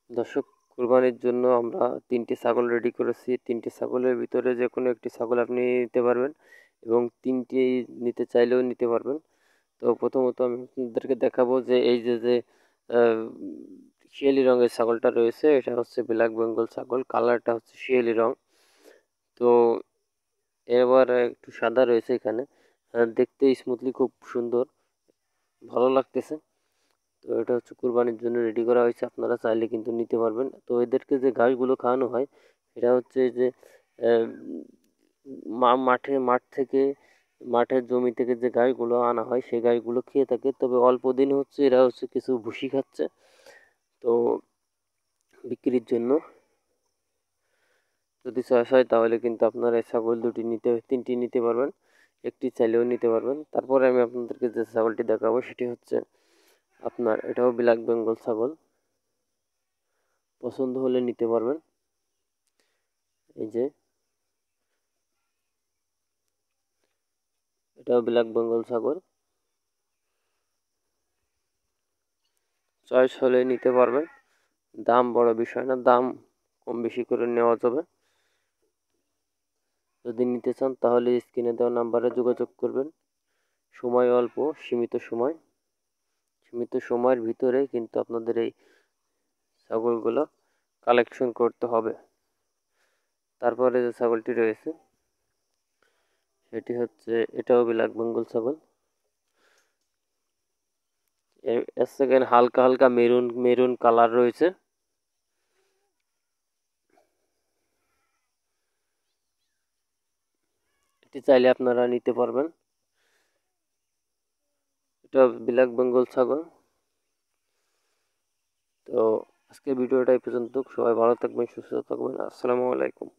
দর্শক, কুরবানির জন্য আমরা ৩টি ছাগল রেডি করেছি। ৩টি ছাগলের ভিতরে যেকোনো একটি ছাগল আপনি নিতে পারবেন এবং ৩টি নিতে চাইলেও নিতে পারবেন। তো প্রথমত আমি আপনাদেরকে দেখাবো যে এই যে শিয়ালি রঙের ছাগলটা রয়েছে, এটা হচ্ছে ব্ল্যাক বেঙ্গল ছাগল। কালারটা হচ্ছে শিয়ালি রং। তো এবার একটু সাদা রয়েছে এখানে। দেখতে স্মুথলি খুব সুন্দর, ভালো লাগতেছে। তো এটা হচ্ছে কুরবানির জন্য রেডি করা হয়েছে, আপনারা চাইলে কিন্তু নিতে পারবেন। তো এদেরকে যে ঘাসগুলো খাওয়ানো হয় এটা হচ্ছে যে আহ, মাঠ থেকে, মাঠের জমি থেকে যে গাইগুলো আনা হয় সেই গাইগুলো খেয়ে থাকে, তবে অল্প দিন হচ্ছে এরা হচ্ছে কিছু ভুসি খাচ্ছে। তো বিক্রির জন্য যদি চয়েস হয় তাহলে কিন্তু আপনারা এই ছাগল 3টি নিতে পারবেন, একটি চাইলেও নিতে পারবেন। তারপরে আমি আপনাদেরকে যে ছাগলটি দেখাবো সেটি হচ্ছে আপনার, এটাও ব্ল্যাক বেঙ্গল ছাগল। পছন্দ হলে নিতে পারবেন। এই যে এটাও ব্ল্যাক বেঙ্গল ছাগল, চয়েস হলে নিতে পারবেন। দাম বড় বিষয় না, দাম কম বেশি করে নেওয়া যাবে। যদি নিতে চান তাহলে স্ক্রিনে দেওয়া নাম্বারে যোগাযোগ করবেন। সময় অল্প, সীমিত সময়, সীমিত সময়ের ভিতরে কিন্তু আপনাদের এই ছাগলগুলো কালেকশন করতে হবে। তারপরে যে ছাগলটি রয়েছে সেটি হচ্ছে, এটাও ব্ল্যাক বেঙ্গল ছাগল। এর সেকেন্ড হালকা হালকা মেরুন মেরুন কালার রয়েছে। এটি চাইলে আপনারা নিতে পারবেন। এটা ব্ল্যাক বেঙ্গল ছাগল। তো আজকে ভিডিওটা এই পর্যন্ত। সবাই ভালো থাকবেন, সুস্থ থাকবেন। আসসালামু আলাইকুম।